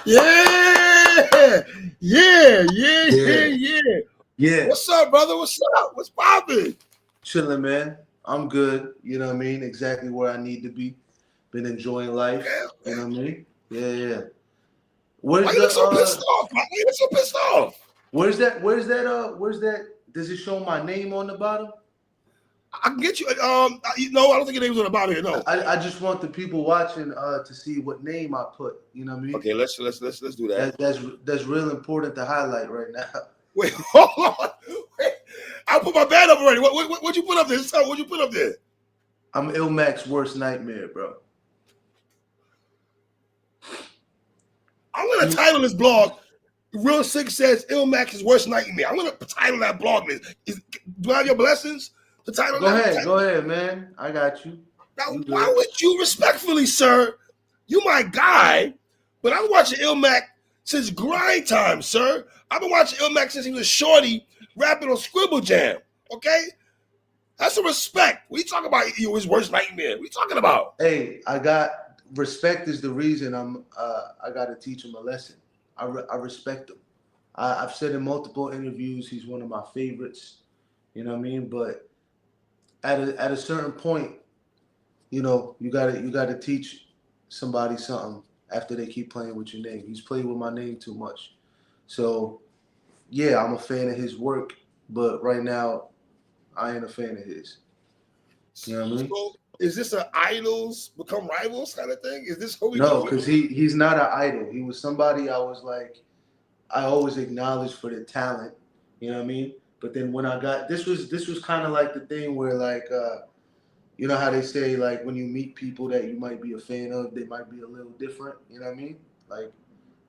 Yeah, yeah, yeah, yeah, Yeah, yeah. yeah. What's up, brother? What's up? What's poppin'? Chilling, man. I'm good. You know what I mean? Exactly where I need to be. Been enjoying life. Okay, You okay. know what I mean? Yeah, yeah. Why Where's you look the so pissed off? Why you look so pissed off? where's that does it show my name on the bottom? I can get you. No, I don't think your name's on the bottom here. No. I just want the people watching to see what name I put. You know what I mean? Okay, let's do that. That's real important to highlight right now. Wait, hold on. Wait. I put my bad up already. What you put up there? Tell me what you put up there. I'm Ilmac's worst nightmare, bro. I'm gonna title this blog. Real Sikh says Ilmac'S worst nightmare. I'm gonna title that blog. Do I have your blessings to title that? Go ahead, man. I got you. Now, You why good? would you respectfully, sir? You my guy, but I'm watching Ilmac since grind time, sir. I've been watching Ilmac since he was a shorty rapping on Scribble Jam. Okay? That's some respect. We talking about his worst nightmare. What are you talking about? Hey, I got respect is the reason I got to teach him a lesson. I respect him. I've said in multiple interviews he's one of my favorites. You know what I mean? But at a certain point, you gotta teach somebody something after they keep playing with your name. He's played with my name too much. So yeah, I'm a fan of his work, but right now I ain't a fan of his. You know what I mean? So, is this an idols become rivals kind of thing? Is this what we No, doing? because he's not an idol. He was somebody I was like I always acknowledged for the talent. You know what I mean? But then when I got this was kind of like the thing where like you know how they say like when you meet people that you might be a fan of, they might be a little different. You know what I mean? Like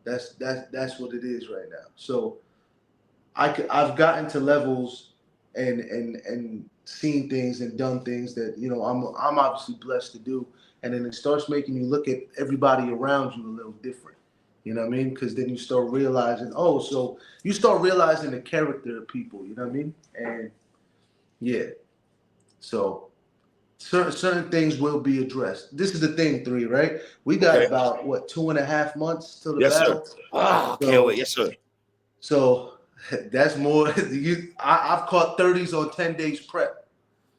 that's what it is right now. So I've gotten to levels and seen things and done things that I'm obviously blessed to do, and then it starts making you look at everybody around you a little different. You know what I mean? Because then you start realizing, oh, so you start realizing the character of people. You know what I mean? And yeah, so certain things will be addressed. This is the thing, three, right? We got Okay. about what 2.5 months till the Yes, sir. battle. Ah, can't wait. So Yes, sir. so that's more. I've caught 30s on 10 days prep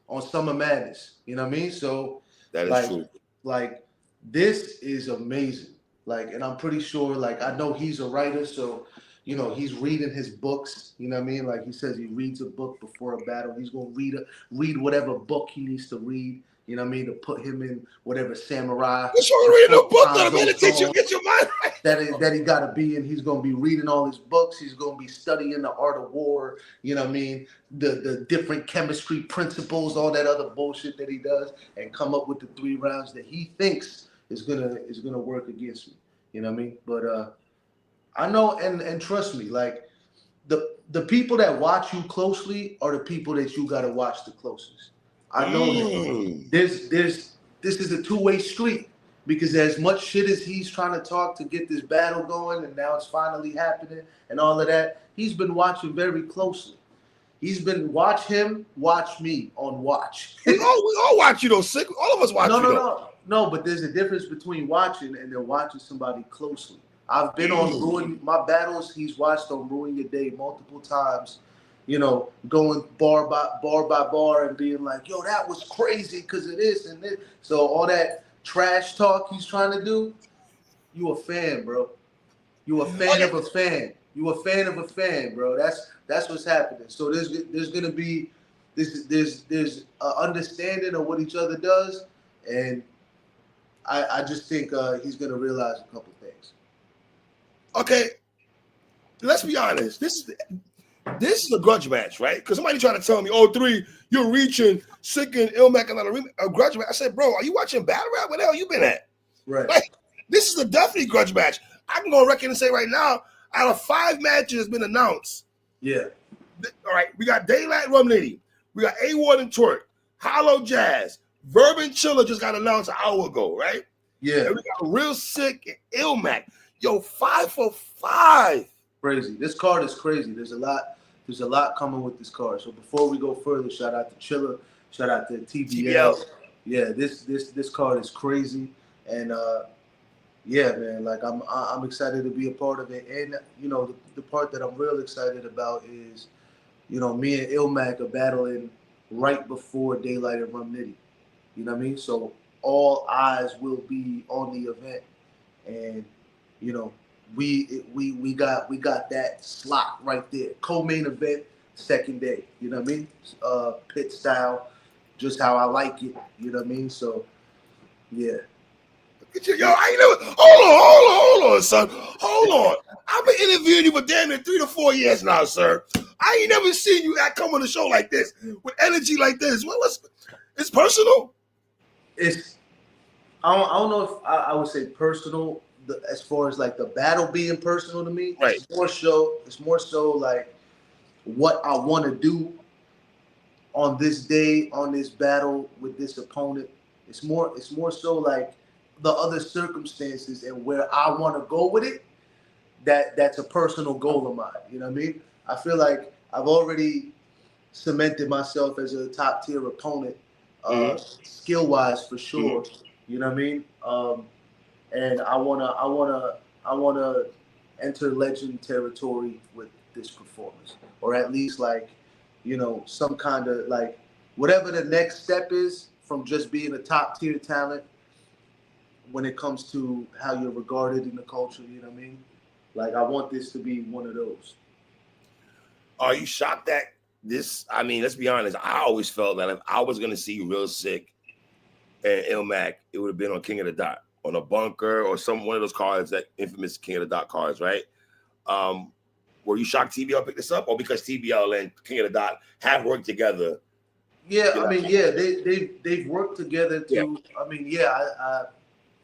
on Summer Madness. You know what I mean? So That is like true. like this is amazing. Like, and I'm pretty sure. Like, I know he's a writer, so he's reading his books. You know what I mean? Like he says, he reads a book before a battle. He's gonna read whatever book he needs to read. You know what I mean? To put him in whatever samurai What's wrong with reading a book that'll Hanzo meditate you, song get your mind right? that he got to be in. He's going to be reading all his books. He's going to be studying the art of war. You know what I mean? The different chemistry principles, all that other bullshit that he does, and come up with the 3 rounds that he thinks is gonna work against me. You know what I mean? But I know, and trust me, like the people that watch you closely are the people that you got to watch the closest. I know that Mm. this is a two-way street because as much shit as he's trying to talk to get this battle going and now it's finally happening and all of that, he's been watching very closely. He's been watch him, watch me on watch. We all watch you though, Sick. All of us watch No, you no, though. no. No, but there's a difference between watching and then watching somebody closely. I've been on Ruin my battles. He's watched on Ruin Your Day multiple times. Going bar and being like, "Yo, that was crazy because of this and this." So all that trash talk he's trying to do, you a fan, bro. You a fan Okay. of a fan. You a fan of a fan, bro. That's what's happening. So there's gonna be there's understanding of what each other does, and I just think he's gonna realize a couple things. Okay. Let's be honest. This is a grudge match, right? Because somebody trying to tell me, "Oh, three, you're reaching Sick and Ilmac and a grudge match." I said, "Bro, are you watching battle rap? Where the hell you been at?" Right. Like, this is a definitely grudge match. I can go on record and say right now, out of 5 matches that's been announced, Yeah. all right, we got Daylight Rum Lady, we got A Ward and Twerk, Hollow Jazz, Verb and Chiller just got announced an hour ago, right? Yeah. And we got Real Sick and Ilmac. Yo, 5 for 5. Crazy. This card is crazy. There's a lot coming with this card. So before we go further, shout out to Chiller, shout out to TBL. Yeah, this card is crazy, and yeah, man, like I'm excited to be a part of it, and you know the part that I'm real excited about is, you know, me and Ilmac are battling right before Daylight and Rum Nitty. You know what I mean? So all eyes will be on the event, and you know, we got that slot right there, co-main event, second day. You know what I mean? Pit style, just how I like it. You know what I mean? So yeah. Yo, I ain't never. Hold on, son. Hold on. I've been interviewing you for damn near 3 to 4 years now, sir. I ain't never seen you act come on the show like this with energy like this. What's it's personal? It's I don't know if I would say personal. As far as like the battle being personal to me, Right. It's more so like what I want to do on this day, on this battle with this opponent. It's more so like the other circumstances and where I want to go with it. That's a personal goal of mine. You know what I mean? I feel like I've already cemented myself as a top tier opponent, skill wise for sure. You know what I mean? And I wanna enter legend territory with this performance, or at least like, you know, some kind of like whatever the next step is from just being a top tier talent when it comes to how you're regarded in the culture. You know what I mean? Like I want this to be one of those. Are you shocked that this? I mean, let's be honest. I always felt that if I was gonna see Real Sick and Ilmac, it would have been on King of the Dot, on a bunker or some one of those cards, that infamous King of the Dot cards, right? Were you shocked TBL picked this up, or because TBL and King of the Dot have worked together? Yeah, I mean, yeah, they've worked together to. Yeah. I mean, yeah,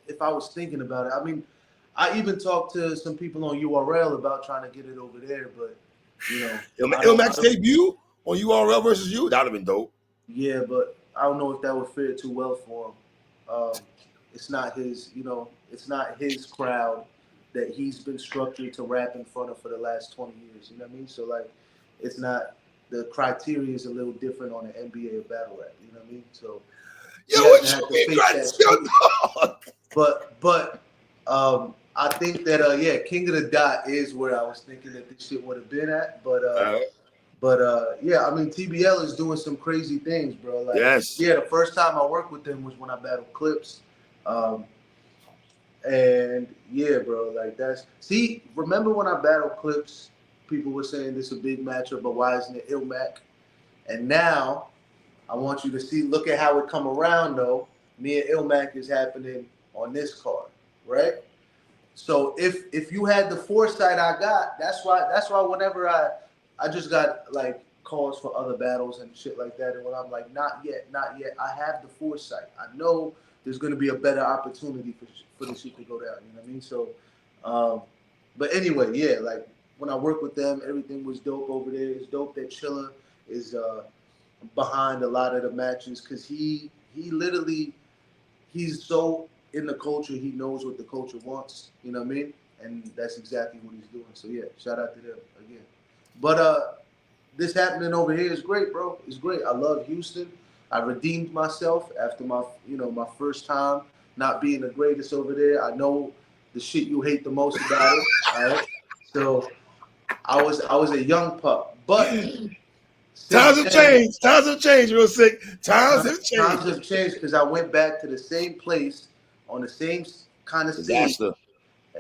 if I was thinking about it, I mean, I even talked to some people on URL about trying to get it over there, but you know, Ilmac's debut on URL versus you, that would have been dope. Yeah, but I don't know if that would fare too well for him. It's not his, you know, it's not his crowd that he's been structured to rap in front of for the last 20 years. You know what I mean? So like, it's not, the criteria is a little different on an NBA or battle rap. You know what I mean? So yo, what you mean, but I think that yeah, King of the Dot is where I was thinking that this shit would have been at, but yeah, I mean TBL is doing some crazy things, bro. Like, yes, yeah, the first time I worked with them was when I battled Clips, and yeah, bro, like that's remember when I battled Clips, people were saying this is a big matchup, but why isn't it Ilmac? And now I want you to look at how it come around though. Me and Ilmac is happening on this card, right? So if you had the foresight I got, that's why whenever I just got like calls for other battles and shit like that, and when I'm like not yet, I have the foresight. I know there's gonna be a better opportunity for the shit to go down. You know what I mean? So, but anyway, yeah, like when I worked with them, everything was dope over there. It's dope that Chilla is behind a lot of the matches because he literally he's so in the culture, he knows what the culture wants, you know what I mean? And that's exactly what he's doing. So yeah, shout out to them again. But this happening over here is great, bro. It's great. I love Houston. I redeemed myself after my first time not being the greatest over there. I know the shit you hate the most about it. All right. So I was a young pup. But times have changed. Times have changed, Real Sick. Times have changed. Times have changed because I went back to the same place on the same kind of stage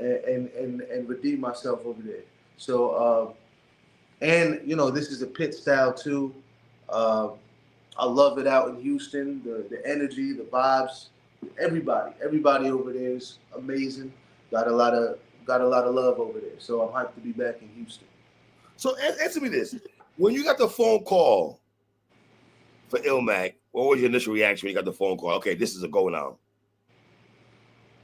and redeem myself over there. So and you know this is a pit style too. I love it out in Houston. The energy, the vibes, everybody over there is amazing. Got a lot of love over there. So I'm hyped to be back in Houston. So answer me this: when you got the phone call for Ilmac, what was your initial reaction when you got the phone call? Okay, this is a go now.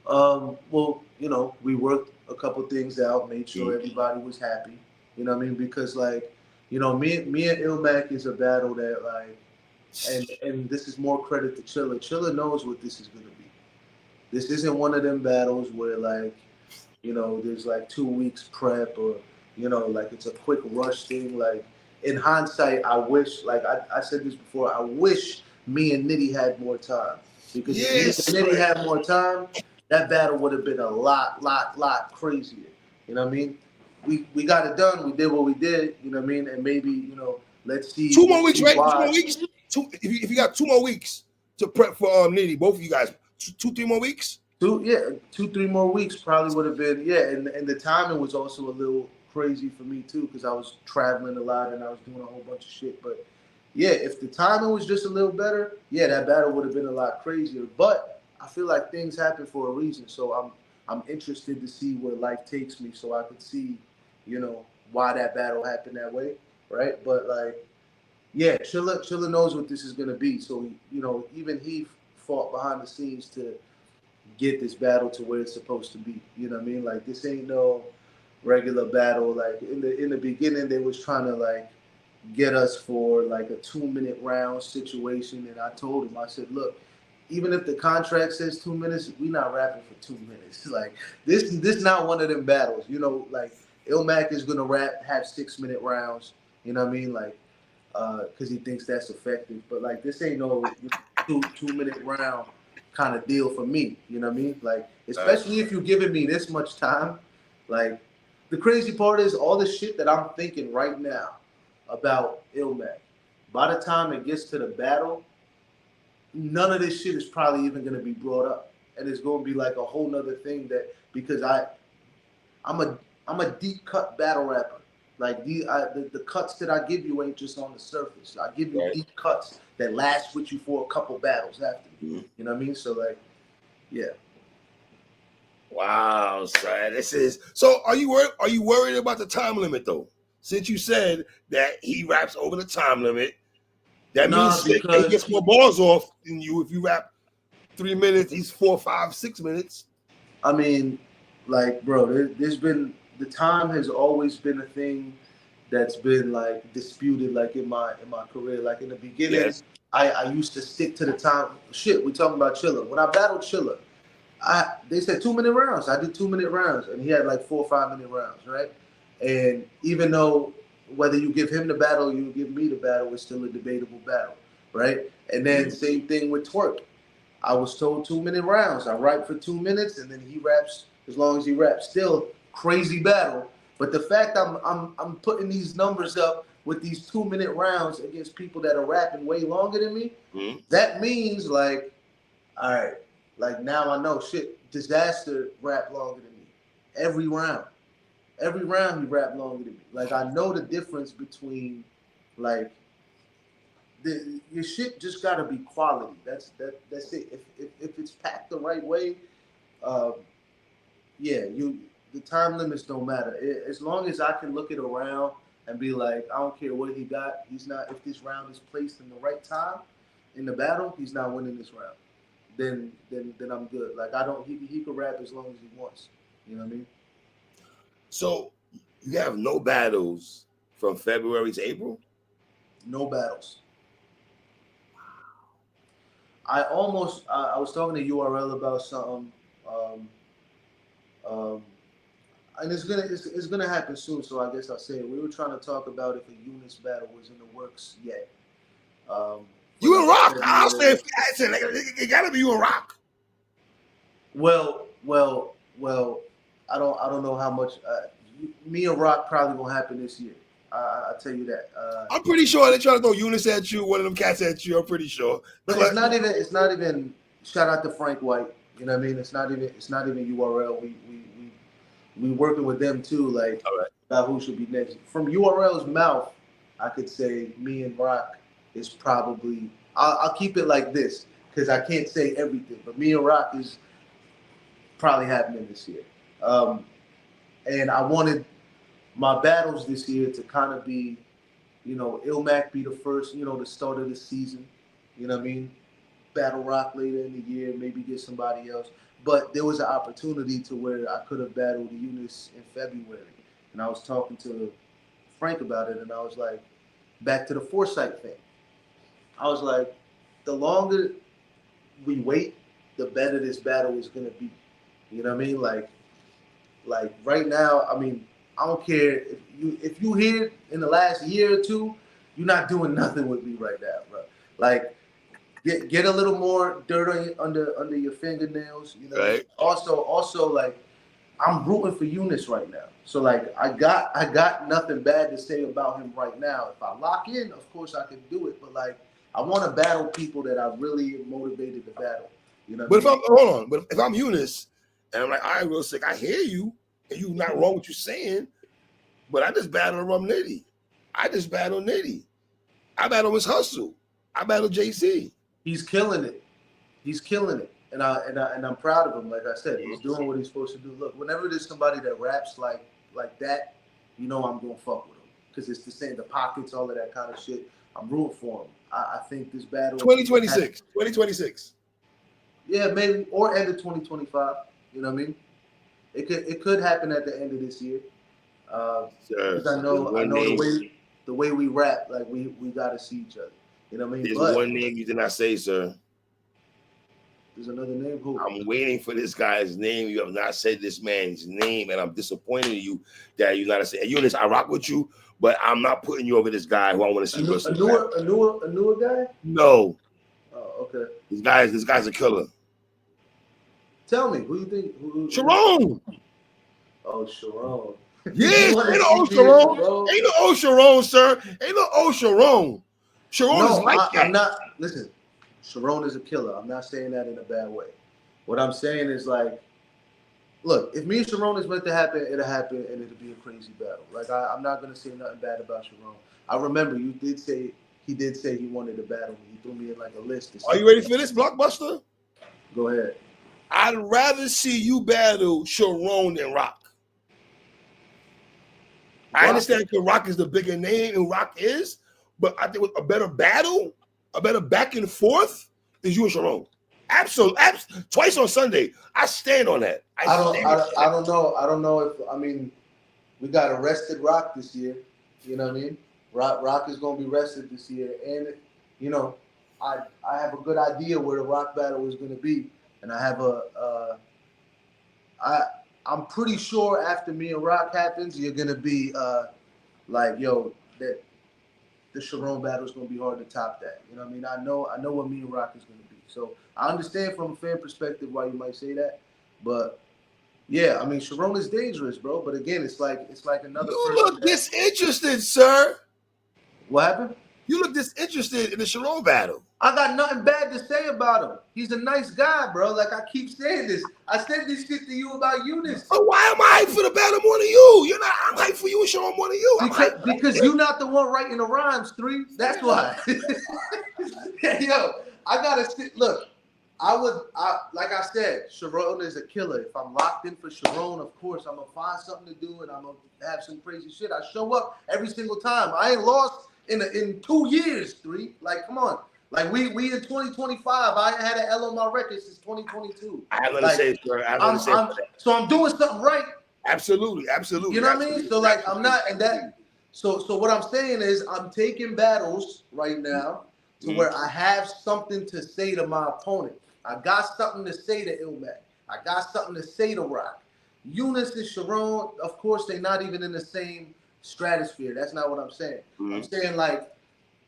Well, you know, we worked a couple things out, made sure everybody was happy. You know what I mean? Because like, you know, me and Ilmac is a battle that like, and this is more credit to Chilla. Chilla knows what this is gonna be. This isn't one of them battles where like, you know, there's like 2 weeks prep or, you know, like it's a quick rush thing. Like in hindsight, I wish, like I said this before, I wish me and Nitty had more time. Because if me and Nitty had more time, that battle would have been a lot crazier. You know what I mean? We got it done. We did what we did. You know what I mean? And maybe, you know, let's see. 2 more weeks, right? Why. 2 more weeks. If you got 2 more weeks to prep for Nitty, both of you guys, 2-3 more weeks. 2-3 more weeks probably would have been, and the timing was also a little crazy for me too, because I was traveling a lot and I was doing a whole bunch of shit. But yeah, if the timing was just a little better, yeah, that battle would have been a lot crazier. But I feel like things happen for a reason, so I'm interested to see where life takes me, so I could see, you know, why that battle happened that way, right? But like, yeah, Chilla knows what this is gonna be, so you know, even he fought behind the scenes to get this battle to where it's supposed to be. You know what I mean? Like, this ain't no regular battle. Like in the beginning, they was trying to like get us for like a 2-minute round situation, and I told him, I said, look, even if the contract says 2 minutes, we not rapping for 2 minutes. Like this not one of them battles. You know, like Ilmac is gonna have 6-minute rounds. You know what I mean? Like, because he thinks that's effective. But like, this ain't no 2-minute round kind of deal for me. You know what I mean? Like, especially if you're giving me this much time. Like, the crazy part is all the shit that I'm thinking right now about Ilmac. By the time it gets to the battle, none of this shit is probably even going to be brought up, and it's going to be like a whole nother thing that, because I'm a deep cut battle rapper. Like the cuts that I give you ain't just on the surface. I give you deep cuts that last with you for a couple battles after. You know what I mean? So like, yeah. Wow, son. This is so. Are you worried about the time limit though? Since you said that he raps over the time limit, that means he gets more balls off than you if you rap 3 minutes. He's 4, 5, 6 minutes. I mean, like, bro, there's been, the time has always been a thing that's been like disputed, like in my career. Like in the beginning, I used to stick to the time. Shit, we talking about Chilla. When I battled Chilla, they said 2-minute rounds. I did 2-minute rounds, and he had like 4 or 5-minute rounds, right? And even though whether you give him the battle or you give me the battle, it's still a debatable battle, right? And then same thing with Twerk. I was told 2-minute rounds. I rap for 2 minutes, and then he raps as long as he raps. Still crazy battle. But the fact I'm putting these numbers up with these 2-minute rounds against people that are rapping way longer than me, that means like, all right, like now I know shit. Disaster rap longer than me. Every round he rap longer than me. Like, I know the difference between like, your shit just gotta be quality. That's it. If it's packed the right way, the time limits don't matter. As long as I can look it around and be like, I don't care what he got. He's not. If this round is placed in the right time in the battle, he's not winning this round. Then I'm good. Like, I don't. He can rap as long as he wants. You know what I mean? So you have no battles from February to April? No battles. I was talking to URL about something, and it's gonna happen soon. So I guess I'll say it. We were trying to talk about if a Eunice battle was in the works yet. You and Rock? I'll say it gotta be you and Rock. Well. I don't know how much. Me and Rock probably gonna happen this year. I'll tell you that. I'm pretty sure they're trying to throw Eunice at you, one of them cats at you. I'm pretty sure. But it's not even. Shout out to Frank White. You know what I mean? It's not even URL. We working with them too. Like, about who should be next. From URL's mouth, I could say me and Rock is probably. I'll keep it like this because I can't say everything. But me and Rock is probably happening this year. And I wanted my battles this year to kind of be, you know, Ilmac be the first, you know, the start of the season. You know what I mean? Battle Rock later in the year, maybe get somebody else. But there was an opportunity to where I could have battled Eunice in February. And I was talking to Frank about it, and I was like, back to the foresight thing. I was like, the longer we wait, the better this battle is going to be. You know what I mean? Like right now, I mean, I don't care if you here in the last year or two, you're not doing nothing with me right now, bro. Like, get a little more dirt under your fingernails. You know. Right. Also, like I'm rooting for Eunice right now. So like I got nothing bad to say about him right now. If I lock in, of course I can do it. But like I want to battle people that I really am motivated to battle. You know. But if I'm hold on, but if I'm Eunice and I'm like, all right, real sick, I hear you, and you not wrong what you're saying, but I just battled Rum Nitty. I just battled Nitty. I battled Miss Hustle. I battled JC. He's killing it. He's killing it. And I'm proud of him. Like I said, he's doing what he's supposed to do. Look, whenever there's somebody that raps like that, you know I'm gonna fuck with him because it's the same, the pockets, all of that kind of shit. I'm rooting for him. I think this battle 2026. Yeah, maybe or end of 2025. You know what I mean? It could happen at the end of this year. Because I know the way we rap, like we gotta see each other. You know what I mean? There's one name you did not say, sir. There's another name. Who? I'm waiting for this guy's name. You have not said this man's name, and I'm disappointed in you that you're not saying. Eunice, I rock with you, but I'm not putting you over this guy who I want to see. A newer guy? No. Oh, okay. This guy's a killer. Tell me, who you think? Chiron. Oh, Chiron. Yeah, ain't no old Chiron. Ain't no old Chiron, sir. Ain't no old Chiron. Chiron is like that. I'm not. Listen, Chiron is a killer. I'm not saying that in a bad way. What I'm saying is like, look, if me and Chiron is meant to happen, it'll happen, and it'll be a crazy battle. Like I'm not gonna say nothing bad about Chiron. I remember he did say he wanted to battle me. He threw me in like a list. Are you ready for this, Blockbuster? Go ahead. I'd rather see you battle Chiron than Rock. I understand that Rock is the bigger name, and Rock is, but I think with a better battle, a better back and forth is you and Chiron. Absolutely. Twice on Sunday. I stand on that. I don't know. I don't know if, I mean, we got arrested Rock this year. You know what I mean? Rock is going to be rested this year. And, you know, I have a good idea where the Rock battle is going to be. And I have I'm pretty sure after me and Rock happens, you're going to be like, yo, that the Chiron battle is going to be hard to top that. You know what I mean? I know what me and Rock is going to be. So I understand from a fan perspective why you might say that. But, yeah, I mean, Chiron is dangerous, bro. But, again, it's like another person. You look disinterested, sir. What happened? You look disinterested in the Chiron battle. I got nothing bad to say about him. He's a nice guy, bro. Like, I keep saying this. I said this shit to you about Eunice. But why am I hyped for the battle more than you? You're not. I'm hyped for you and Chiron more than you. Because you're not the one writing the rhymes, 3. That's why. Yo, I gotta sit. Look, like I said, Chiron is a killer. If I'm locked in for Chiron, of course, I'm gonna find something to do and I'm gonna have some crazy shit. I show up every single time. I ain't lost in 2 years, 3. Like, come on. Like we in 2025. I had an L on my record since 2022. I have nothing to say, sir. So I'm doing something right. Absolutely. You know what I mean? So like I'm not, and that. So what I'm saying is I'm taking battles right now to where I have something to say to my opponent. I got something to say to Ilmac. I got something to say to Rock. Eunice and Chiron, of course, they're not even in the same stratosphere. That's not what I'm saying. I'm saying like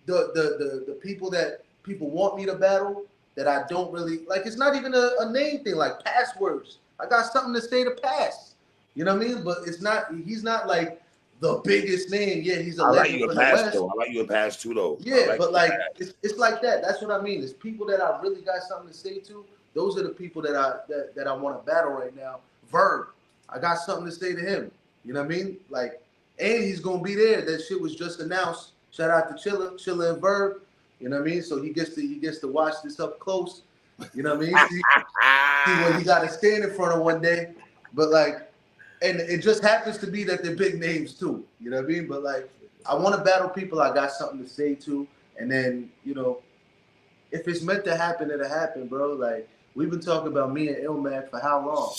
the people that people want me to battle that I don't really like. It's not even a name thing, like passwords. I got something to say to Pass. You know what I mean? But it's not. He's not like the biggest name. Yeah, he's a legend for the West. I like you in Pass too, though. Yeah, but like it's like that. That's what I mean. It's people that I really got something to say to. Those are the people that I want to battle right now. Verb, I got something to say to him. You know what I mean? Like, and he's gonna be there. That shit was just announced. Shout out to Chilla and Verb. You know what I mean? So he gets to watch this up close. You know what I mean? See what he got to stand in front of one day. But like, and it just happens to be that they're big names too. You know what I mean? But like, I want to battle people I got something to say to. And then, you know, if it's meant to happen, it'll happen, bro. Like, we've been talking about me and Ilmac for how long?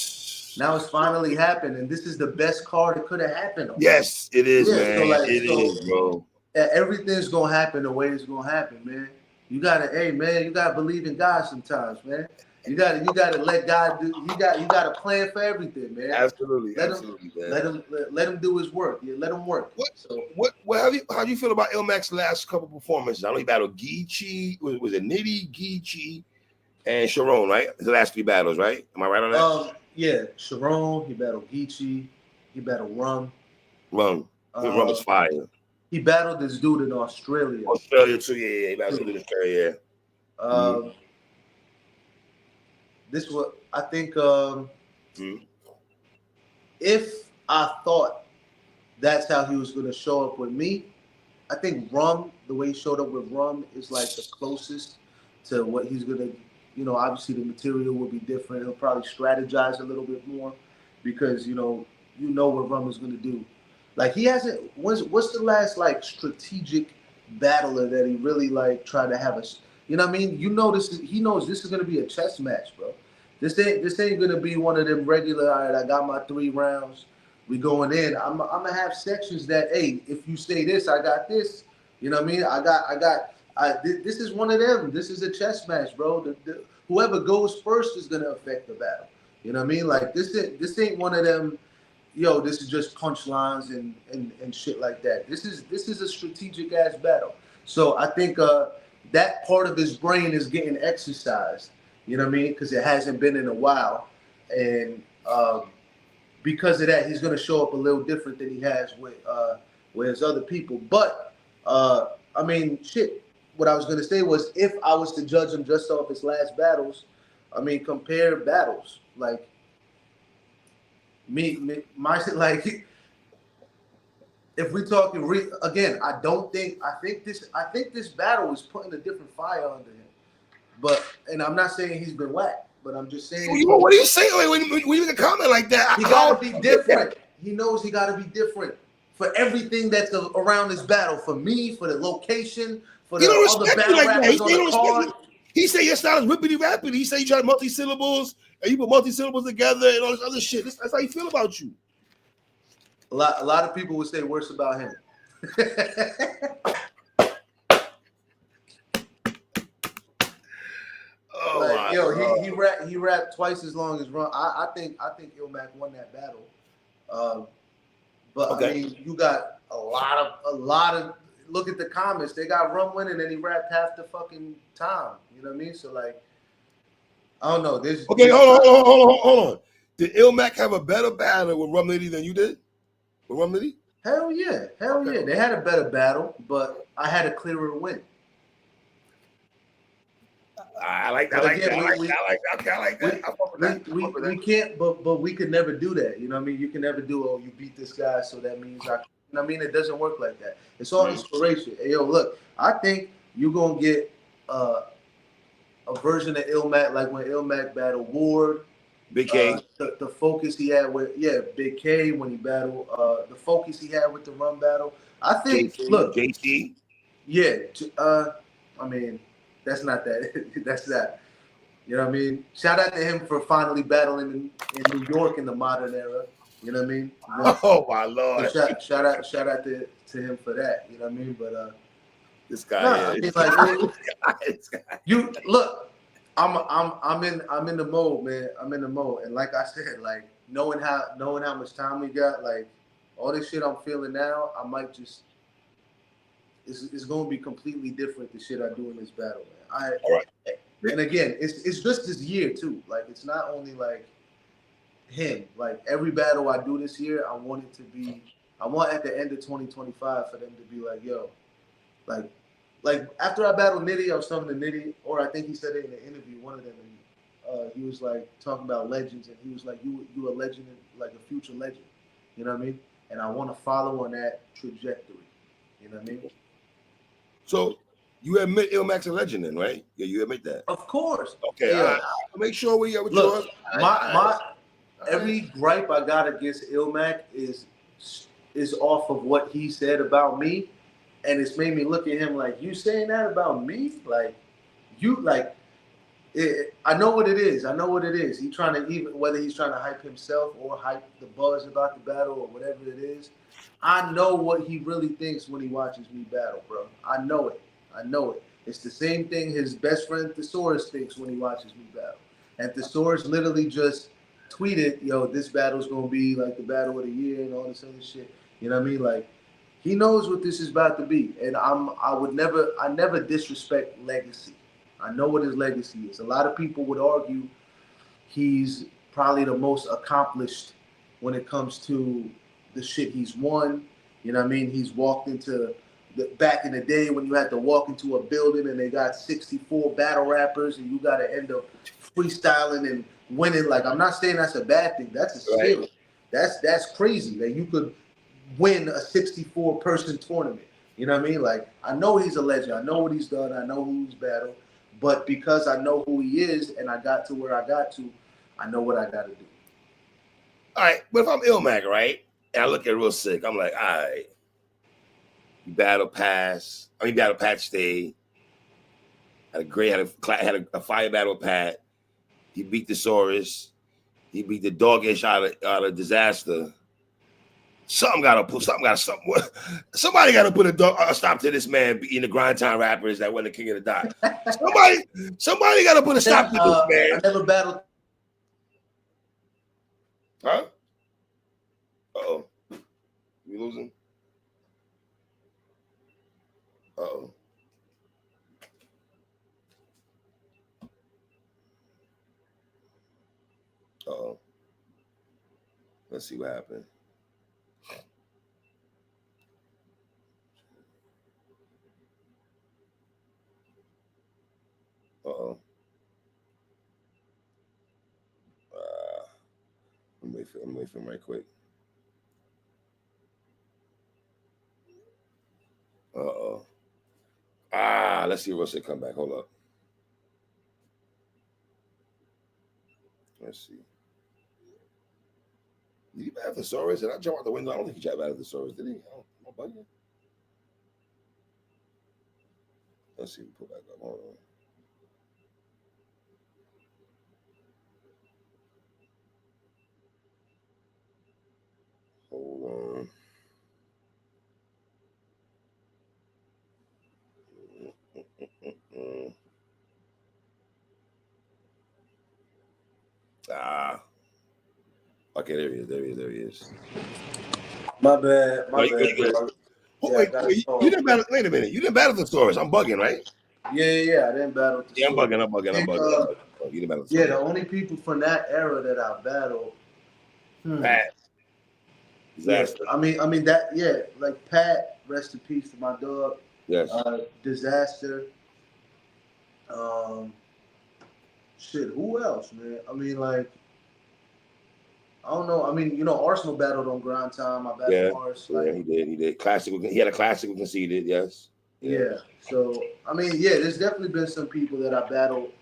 Now it's finally happened, and this is the best card it could have happened on. Yes, it is, man. So like, it is, bro. Everything's gonna happen the way it's gonna happen, man. You gotta, hey man, you gotta believe in God sometimes, man. You gotta let God do. You got a plan for everything, man. Absolutely, Let absolutely, man. let him do his work. Yeah, let him work. How do you feel about Ilmac's last couple performances? I know he battled Geechee. Was it Nitty, Geechee, and Chiron, right? The last 3 battles, right? Am I right on that? Yeah, Chiron. He battled Geechee. He battled Rum. Rum was fire. He battled this dude in Australia. Australia too, yeah. He battled in Australia, yeah. This was, I think, if I thought that's how he was going to show up with me, I think Rum, the way he showed up with Rum, is like the closest to what he's going to, obviously the material will be different. He'll probably strategize a little bit more because, you know what Rum is going to do. Like he hasn't, what's the last like strategic battler that he really like tried to have us, you know what I mean? He knows this is going to be a chess match, bro. This ain't going to be one of them regular, all right, I got my 3 rounds. We going in. I'm gonna have sections that, hey, if you say this, I got this. You know what I mean? This is one of them. This is a chess match, bro. Whoever goes first is gonna affect the battle. You know what I mean? Like this ain't one of them. Yo, this is just punchlines and shit like that. This is a strategic ass battle. So I think that part of his brain is getting exercised. You know what I mean? Because it hasn't been in a while, and because of that, he's going to show up a little different than he has with his other people. But I mean, shit. What I was going to say was, if I was to judge him just off his last battles, I mean, compare battles. Like like, if we talking again, I think this battle is putting a different fire under him. And I'm not saying he's been whacked. But I'm just saying. What are you saying when you make a comment like that? He got to be different. He knows he got to be different for everything that's around this battle. For me, for the location, for the other battle rappers on the card. He said your style is rippity rappity. He said you try multi-syllables and you put multi-syllables together and all this other shit. That's how he feel about you. A lot of people would say worse about him. He rapped twice as long as Rum. I think Ilmac won that battle. But okay. I mean, you got a lot of look at the comments. They got Rum winning, and he rapped half the fucking time. You know what I mean? So like, I don't know. Hold on. Did Ilmac have a better battle with Rum Nitty than you did? With Rum Nitty? Hell yeah. They had a better battle, but I had a clearer win. I like that. We can't, but we could never do that. You know what I mean? You can never do, oh, you beat this guy, so that means you know what I mean? It doesn't work like that. It's all inspiration. Hey, yo, look, I think you're going to get a version of Ilmac, like when Ilmac battled Ward. Big K. The focus he had with, Big K when he battled, the focus he had with the Rum battle. I think, JT. Yeah, I mean, that's not that. That's that. You know what I mean? Shout out to him for finally battling in New York in the modern era. You know what I mean? Oh my Lord! So shout out to him for that. You know what I mean? But this guy, I mean, like, you look. I'm in the mode, man. I'm in the mode, and like I said, like knowing how much time we got, like all this shit I'm feeling now, I might just. It's going to be completely different, the shit I do in this battle, man. All right. And again, it's just this year, too. Like, it's not only, like, him. Like, every battle I do this year, I want at the end of 2025 for them to be like, yo, like after I battled Nitty, I was talking to Nitty, or I think he said it in an interview, one of them, and he was, like, talking about legends, and he was like, you a legend, like a future legend. You know what I mean? And I want to follow on that trajectory. You know what I mean? So you admit Ilmac's a legend, then, right? Yeah, you admit that. Of course. Okay. Yeah. Make sure we with yours. Every gripe I got against Ilmac is off of what he said about me, and it's made me look at him like, you saying that about me? Like, you like. I know what it is. He's trying to whether he's trying to hype himself or hype the buzz about the battle or whatever it is. I know what he really thinks when he watches me battle, bro. I know it. It's the same thing his best friend Thesaurus thinks when he watches me battle. And Thesaurus literally just tweeted, "Yo, this battle's gonna be like the battle of the year and all this other shit." You know what I mean? Like, he knows what this is about to be, and I never disrespect legacy. I know what his legacy is. A lot of people would argue he's probably the most accomplished when it comes to the shit he's won. You know what I mean? He's walked into back in the day when you had to walk into a building and they got 64 battle rappers and you got to end up freestyling and winning. Like, I'm not saying that's a bad thing. That's a skill. Right. That's crazy that you could win a 64 person tournament. You know what I mean? Like, I know he's a legend. I know what he's done. I know who he's battled. But because I know who he is and I got to where I got to, I know what I got to do. All right, but if I'm Ilmac, right, and I look at real Sikh, I'm like, all right, you battle pass. I mean, battle Pat Stay. Had a fire battle with Pat. He beat Thesaurus. He beat the doggish out of Disaster. Somebody got to put a stop to this man beating the grind time rappers that won the King of the Dot. somebody got to put a stop to this man. I never battled. Huh? Uh-oh. You losing? Uh-oh. Uh-oh. Let's see what happened. Uh-oh. I'm waiting for him right quick. Uh-oh. Let's see if Russell come back. Hold up. Let's see. Did he battle Thesaurus? Did I jump out the window? I don't think he battled Thesaurus, did he? I'm bugging. Let's see if we pull back up. Hold on. Hold on. Okay, there he is. My bad. Wait a minute. You didn't battle Thesaurus. I'm bugging, right? Yeah. I didn't battle Thesaurus. Yeah, I'm bugging. You didn't battle Thesaurus. Yeah, the only people from that era that I battled. Pat. Disaster. Yeah, I mean that. Yeah, like Pat. Rest in peace to my dog. Yes. Disaster. Shit. Who else, man? I mean, like, I don't know. I mean, you know, Arsenal battled on grind time. I battled Ars. Yeah, he did. Classic. He had a classic conceded. Yes. Yeah. So I mean, yeah, there's definitely been some people that I battled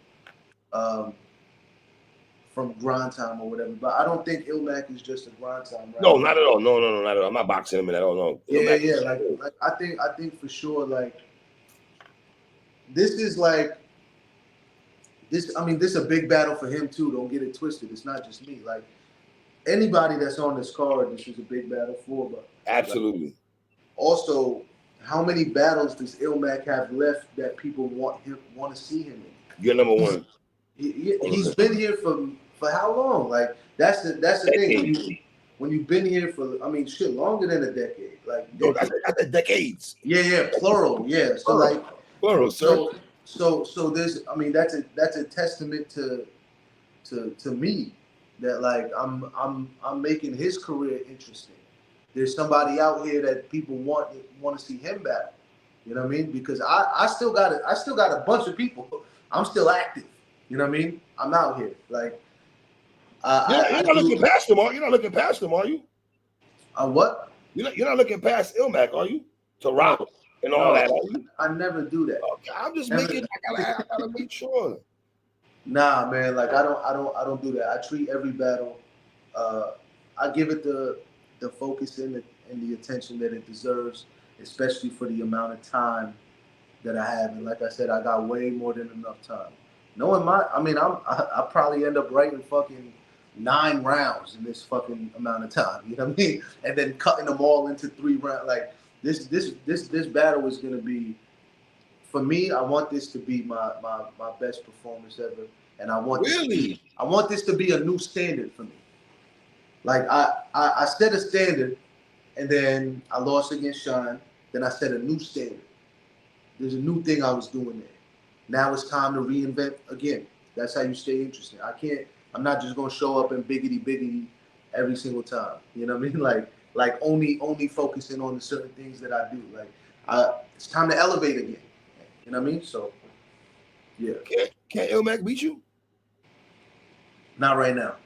from grind time or whatever, but I don't think Ilmac is just a grind time rapper. No, not at all. No, not at all. I'm not boxing him at all. No. Yeah. Like I think for sure, like, this is like this. I mean, this is a big battle for him too. Don't get it twisted. It's not just me. Like, anybody that's on this card, this is a big battle for. But absolutely. Like, also, how many battles does Ilmac have left that people want to see him in? You're number one. He's been here for how long? Like, that's the thing. When you've been here for, I mean, shit, longer than a decade. Like, that's decades. Yeah, plural. Yeah. So like, plural. So there's, I mean, that's a testament to me that, like, I'm making his career interesting. There's somebody out here that people want to see him battle. You know what I mean? Because I still got a bunch of people. I'm still active. You know what I mean? I'm out here. Like, you're not looking past them, are you? You're not looking past them, are you? What? You're not looking past Ilmac, are you? To rock and all that, are you? I never do that. Okay, I'm just making. I gotta make sure. Nah, man. Like, I don't do that. I treat every battle. I give it the focus and the attention that it deserves, especially for the amount of time that I have. And like I said, I got way more than enough time. Knowing I probably end up writing fucking 9 rounds in this fucking amount of time. You know what I mean? And then cutting them all into 3 rounds. Like, this battle is gonna be, for me, I want this to be my best performance ever. and I want Really? this to be a new standard for me. Like I set a standard, and then I lost against Sean. Then I set a new standard. There's a new thing I was doing there. Now it's time to reinvent again. That's how you stay interesting. I'm not just gonna show up and biggity every single time. You know what I mean? Like only focusing on the certain things that I do. It's time to elevate again. You know what I mean? So yeah. Can't Ilmac beat you? Not right now.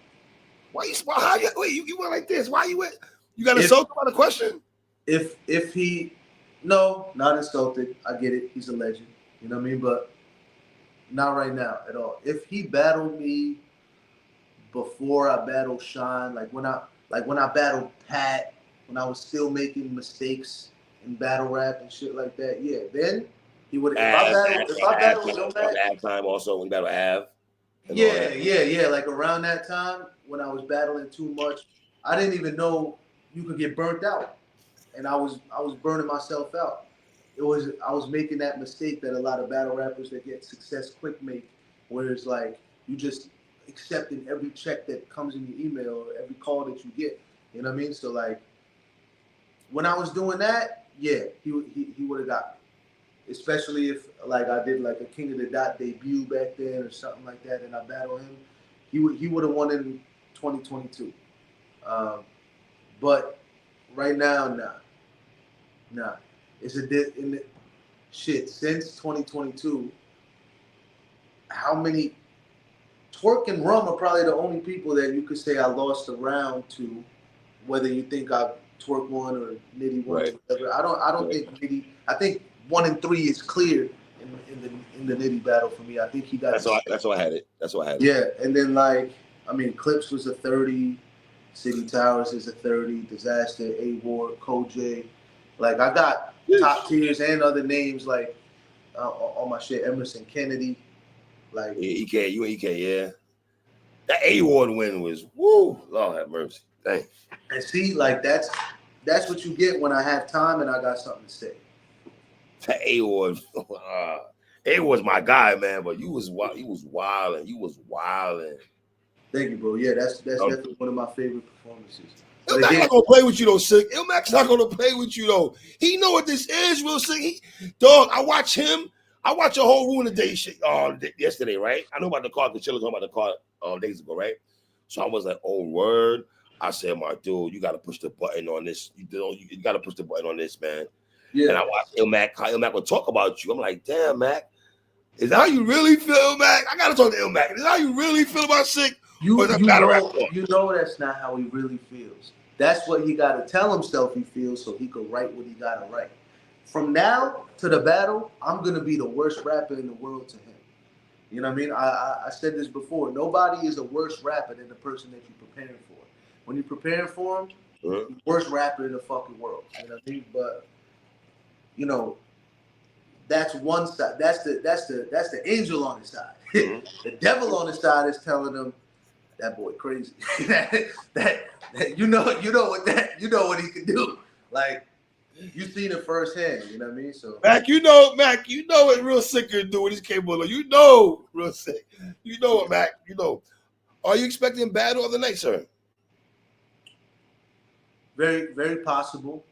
How you went like this? Why you went? You got insulted by the question? If he, no, not insulted. I get it. He's a legend. You know what I mean? But not right now at all. If he battled me before I battled Sean, like when I battled Pat, when I was still making mistakes in battle rap and shit like that, yeah, then he would. If I battled Ilmac, at time also when battle Av. Yeah. Like around that time when I was battling too much, I didn't even know you could get burnt out, and I was burning myself out. I was making that mistake that a lot of battle rappers that get success quick make, where it's like you just accepting every check that comes in your email or every call that you get. You know what I mean? So like when I was doing that, yeah, he would have got me. Especially if like I did like a King of the Dot debut back then or something like that, and I battled him, he would have won in 2022. But right now, nah. It's shit since 2022. How many Twerk and Rum are probably the only people that you could say I lost a round to, whether you think I Twerk won or Nitty won, right, or whatever. I don't think Nitty. I think 1 and 3 is clear in the Nitty battle for me. I think he got. That's why I had it. Yeah, and then like Clips was a 30, City Towers is a 30, Disaster, A Ward, Koj. Like I got top tiers and other names like on my shit. Emerson Kennedy, like EK, you EK, yeah. That A Ward win was woo. Lord have mercy. Dang. And see, like that's what you get when I have time and I got something to say. That A Ward, A Ward's my guy, man. But you was wild. You was wilding. Thank you, bro. Yeah, that's definitely one of my favorite performances. Ilmac's not gonna play with you though, Sikh. Ilmac's not gonna play with you though. He know what this is, real Sikh. Dog, I watch him. I watch a whole Ruin the Day shit yesterday, right? I know about the card. The Chilla talking about the card days ago, right? So I was like, oh word. I said, my dude, you gotta push the button on this. You gotta push the button on this, man. Yeah. And I watched Ilmac, how Ilmac would talk about you. I'm like, damn, Mac, is that how you really feel, Ilmac? I gotta talk to Ilmac. Is that how you really feel about Sikh? You know that's not how he really feels. That's what he got to tell himself he feels so he could write what he got to write. From now to the battle, I'm going to be the worst rapper in the world to him. You know what I mean? I said this before. Nobody is a worse rapper than the person that you're preparing for. When you're preparing for him, the worst rapper in the fucking world. You know what I mean? But, you know, that's one side. That's the angel on his side. The devil on his side is telling him, that boy crazy. that you know what he can do. Like you seen it firsthand. You know what I mean? So Mac, you know what real Sikh can do when he's capable of. You know, real Sikh. You know what, Mac. You know. Are you expecting battle of the night, sir? Very, very possible.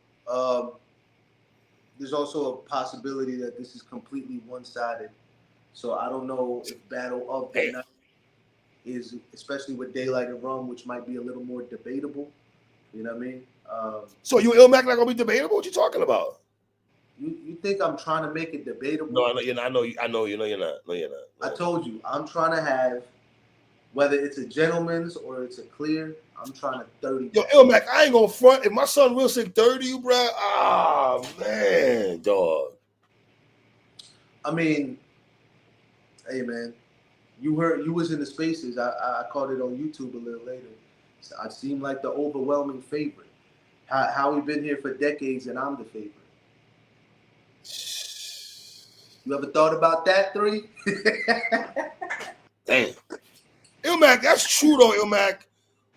There's also a possibility that this is completely one-sided. So I don't know if battle of the night is, especially with Daylight and Rum, which might be a little more debatable. You know what I mean? So you Ilmac not gonna be debatable? What you talking about? You think I'm trying to make it debatable? No, you're not. I know you're not. No, you're not. No. I told you, I'm trying to have, whether it's a gentleman's or it's a clear, I'm trying to 30. Yo, Ilmac, I ain't gonna front. If my son real Sikh 30 you, bro, man, dog. I mean, hey, man. You was in the spaces. I caught it on YouTube a little later. So I seem like the overwhelming favorite. How we been here for decades and I'm the favorite. You ever thought about that, 3? Damn. Ilmac, that's true though, Ilmac.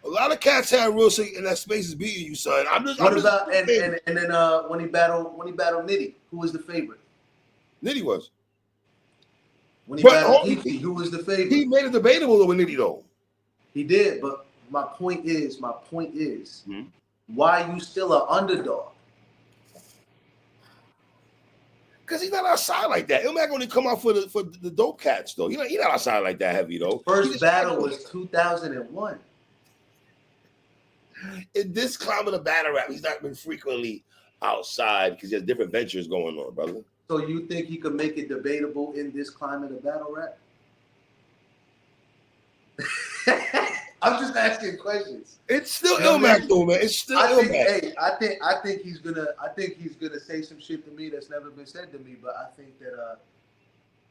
A lot of cats had real Sikh in that space is beating you, son. And then when he battled Nitty, who was the favorite? Nitty was. When he But battled Geeky, who was the favorite? he made it debatable with Nitty though. He did, but my point is, why you still an underdog? Because he's not outside like that. Ilmac only come out for the dope cats though. He not outside like that heavy though. First battle was 2001. In this climate of battle rap, he's not been frequently outside because he has different ventures going on, brother. So you think he could make it debatable in this climate of battle rap? I'm just asking questions. It's still Ilmac though, man. It's still Ilmac. Hey, I think he's gonna say some shit to me that's never been said to me. But I think that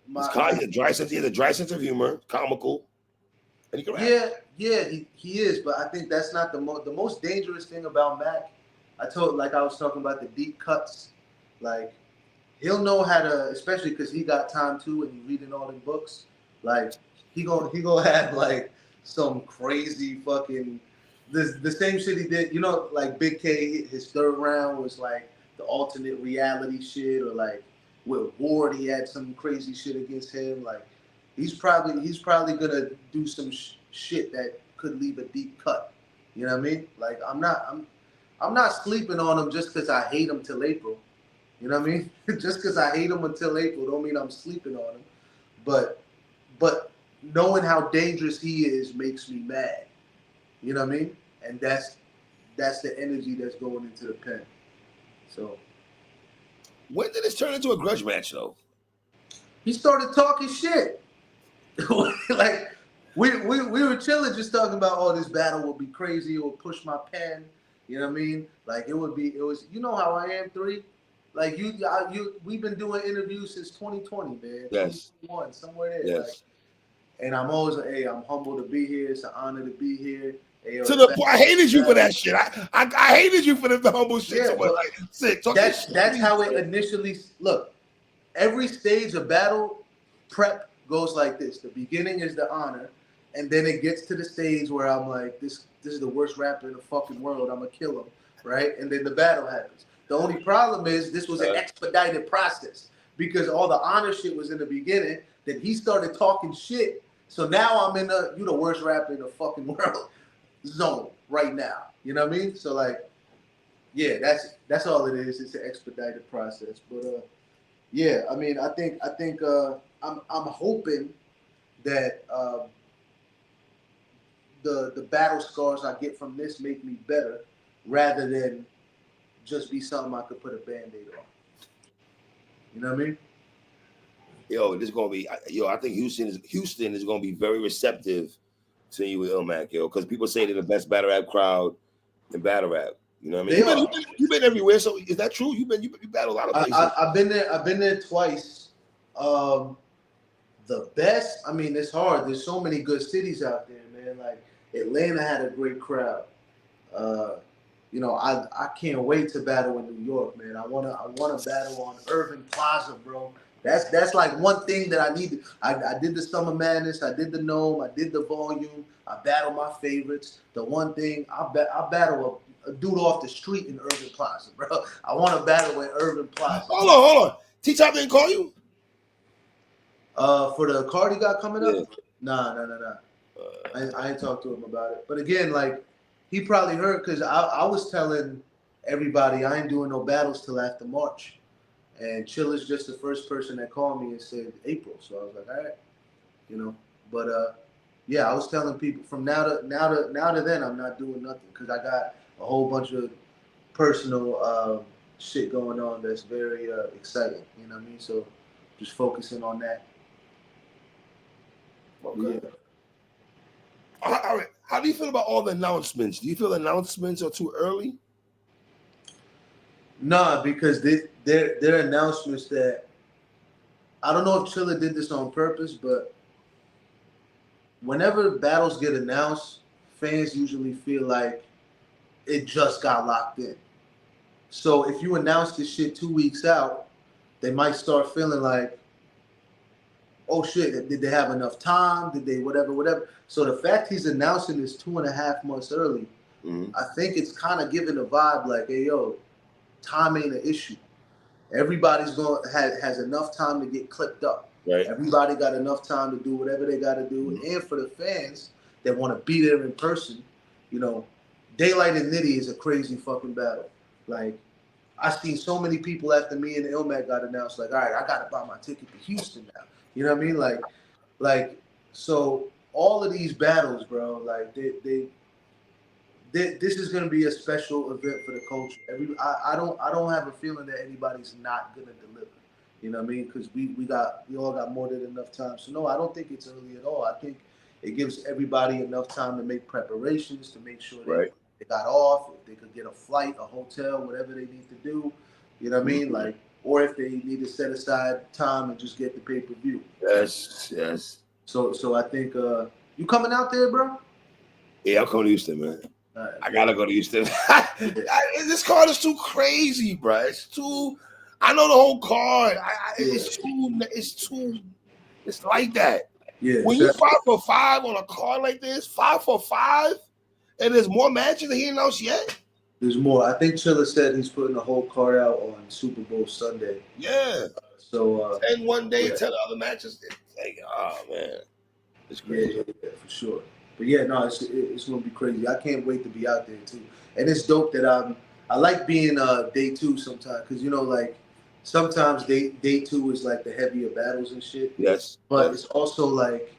he has a dry sense of humor, comical. And he can rap. He is. But I think that's not the most dangerous thing about Mac. I was talking about the deep cuts. Like he'll know how to, especially because he got time too, and he's reading all the books. Like he gonna have like some crazy fucking the same shit he did. You know, like Big K, his third round was like the alternate reality shit, or like with Ward, he had some crazy shit against him. Like he's probably gonna do some shit that could leave a deep cut. You know what I mean? Like I'm not sleeping on him just because I hate him till April. You know what I mean? Just because I hate him until April don't mean I'm sleeping on him. But knowing how dangerous he is makes me mad. You know what I mean? And that's the energy that's going into the pen. So when did this turn into a grudge match though? He started talking shit. Like we were chilling, just talking about, oh, this battle will be crazy, it will push my pen. You know what I mean? Like it was, you know how I am, 3? Like we've been doing interviews since 2020, man. Yes. 2021, somewhere there. Yes. Like, and I'm always like, hey, I'm humble to be here. It's an honor to be here. Hey, to the point, I hated you for that shit. I hated you for the humble shit. Yeah, so like, Sikh, that's how it initially look. Every stage of battle prep goes like this. The beginning is the honor, and then it gets to the stage where I'm like, this is the worst rapper in the fucking world. I'm gonna kill him, right? And then the battle happens. The only problem is this was an expedited process because all the honor shit was in the beginning. Then he started talking shit. So now I'm in you the worst rapper in the fucking world zone right now. You know what I mean? So like, yeah, that's all it is. It's an expedited process. But yeah, I mean, I think I'm hoping that the battle scars I get from this make me better rather than just be something I could put a Band-Aid on. You know what I mean? Yo, this is gonna be. Yo, I think Houston is gonna be very receptive to you with Ilmac, yo, because people say they're the best battle rap crowd in battle rap. You know what I mean? You've been everywhere, so is that true? You battle a lot of places. I've been there twice. The best. I mean, it's hard. There's so many good cities out there, man. Like Atlanta had a great crowd. You know, I can't wait to battle in New York, man. I wanna battle on Irving Plaza, bro. That's like one thing that I need. I did the Summer Madness, I did the Gnome, I did the Volume, I battle my favorites. The one thing I battle a dude off the street in Irving Plaza, bro. I want to battle in Irving Plaza. Hold on. T-Top didn't call you? For the card he got coming up? Yeah. Nah. I ain't talked to him about it. But again, like he probably heard because I was telling everybody I ain't doing no battles till after March. And Chilla's just the first person that called me and said April. So I was like, all right, you know. But yeah, I was telling people from now to then I'm not doing nothing because I got a whole bunch of personal shit going on that's very exciting. You know what I mean? So just focusing on that. Okay. Yeah. All right. How do you feel about all the announcements? Do you feel the announcements are too early? Nah, because they're announcements that I don't know if Chilla did this on purpose, but whenever battles get announced, fans usually feel like it just got locked in. So if you announce this shit 2 weeks out, they might start feeling like, oh shit, did they have enough time? Did they whatever? So the fact he's announcing this 2.5 months early, I think it's kind of giving a vibe like, hey yo, time ain't an issue. Everybody's has enough time to get clipped up. Right. Everybody got enough time to do whatever they got to do, and for the fans that want to be there in person, you know, Daylight and Nitty is a crazy fucking battle. Like, I seen so many people after me and Ilmac got announced, like, all right, I gotta buy my ticket to Houston now. You know what I mean? Like, so all of these battles, bro, like this is gonna be a special event for the culture. I don't have a feeling that anybody's not gonna deliver. You know what I mean? Because we all got more than enough time. So no, I don't think it's early at all. I think it gives everybody enough time to make preparations, to make sure they got off, if they could get a flight, a hotel, whatever they need to do. You know what I mean? Like, or if they need to set aside time and just get the pay-per-view. Yes. So I think you coming out there, bro? Yeah, I'm coming to Houston, man. Right, I gotta go to Houston. This card is too crazy, bro. It's too. I know the whole card. It's like that. Yeah. When you 5 for 5 on a card like this, 5 for 5, and there's more matches that he announced yet. There's more. I think Chilla said he's putting the whole card out on Super Bowl Sunday. Yeah. So 10 one day, 10 other matches. It's like, oh man, it's crazy. Yeah, for sure. But yeah, no, it's gonna be crazy. I can't wait to be out there too. And it's dope that I like being day 2 sometimes, because you know, like sometimes day 2 is like the heavier battles and shit. Yes. But it's also like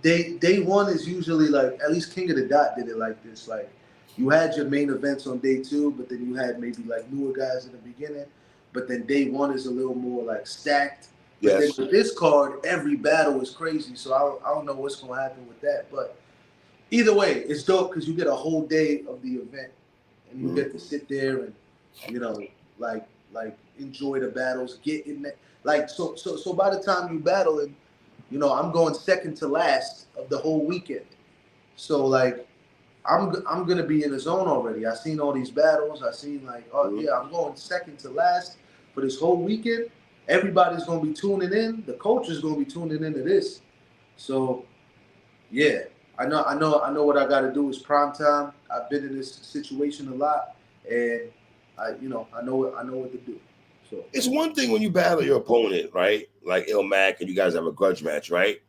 day 1 is usually like, at least King of the Dot did it like this. Like, you had your main events on day 2, but then you had maybe like newer guys in the beginning. But then day 1 is a little more like stacked. But then with this card, every battle is crazy. So I don't know what's gonna happen with that. But either way, it's dope because you get a whole day of the event, and you get to sit there and, you know, like enjoy the battles, get in there. Like, so by the time you battle, and you know, I'm going second to last of the whole weekend. So like, I'm gonna be in the zone already. I seen all these battles. I seen like, oh yeah, I'm going second to last for this whole weekend. Everybody's gonna be tuning in. The culture's gonna be tuning into this. So yeah, I know what I gotta do is prime time. I've been in this situation a lot, and I know what to do. So it's one thing when you battle your opponent, right? Like Ilmac, and you guys have a grudge match, right?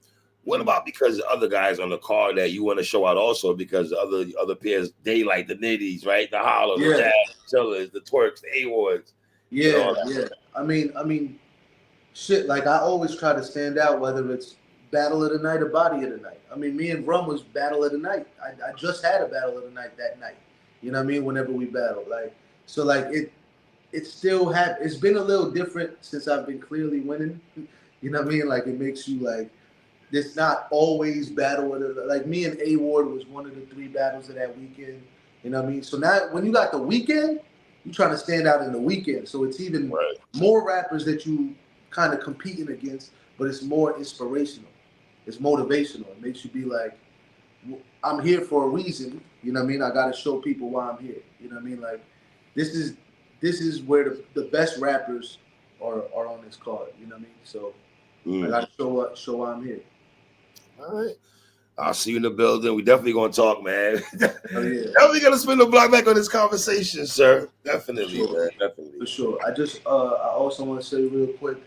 What about because the other guys on the card that you want to show out also, because other peers, Daylight, the Nitties, right? The Hollows, the Jazz, the Chillers, the Twerks, the A-Wards. Yeah. I mean, shit, like I always try to stand out, whether it's battle of the night or body of the night. I mean, me and Rum was battle of the night. I just had a battle of the night that night. You know what I mean? Whenever we battled. Like, so like it still it's been a little different since I've been clearly winning. You know what I mean? Like, it makes you like, it's not always battle with it. Like, me and A-Ward was one of the 3 battles of that weekend. You know what I mean? So now when you got the weekend, you're trying to stand out in the weekend. So it's even more rappers that you kind of competing against, but it's more inspirational. It's motivational. It makes you be like, I'm here for a reason. You know what I mean? I got to show people why I'm here. You know what I mean? Like, this is where the best rappers are on this card. You know what I mean? So I got to show why I'm here. All right. I'll see you in the building. We definitely gonna talk, man. Oh, yeah. Definitely gonna spend the block back on this conversation, sir. Definitely, man. Definitely. For sure. I also want to say real quick,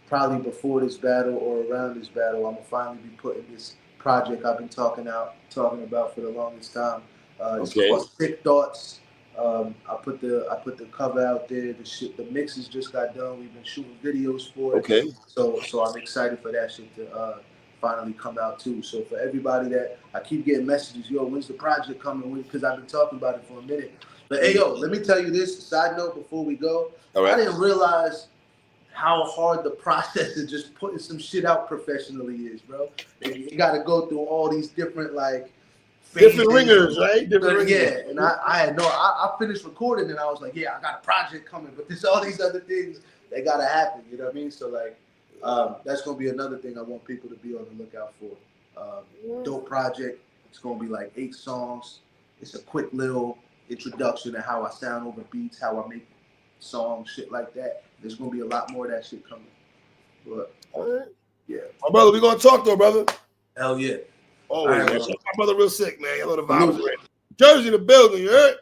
probably before this battle or around this battle, I'm gonna finally be putting this project I've been talking about for the longest time. It's called Sick Thoughts. I put the cover out there. The mixes just got done. We've been shooting videos for it. Okay. So I'm excited for that shit to finally come out too. So for everybody that I keep getting messages, yo, when's the project coming? Because I've been talking about it for a minute. But hey, yo, let me tell you this. Side note before we go. I didn't realize how hard the process of just putting some shit out professionally is, bro. You got to go through all these different different ringers, right? Different ringers. Yeah, and I finished recording and I was like, yeah, I got a project coming, but there's all these other things that gotta happen. You know what I mean? So like, that's gonna be another thing I want people to be on the lookout for. Dope project. It's gonna be like 8 songs. It's a quick little introduction to how I sound over beats, how I make songs, shit like that. There's gonna be a lot more of that shit coming. But yeah, my brother, we gonna talk though, brother. Hell yeah. Always, man. My brother real sick, man. You know the vibes, right? Jersey, the building, you heard?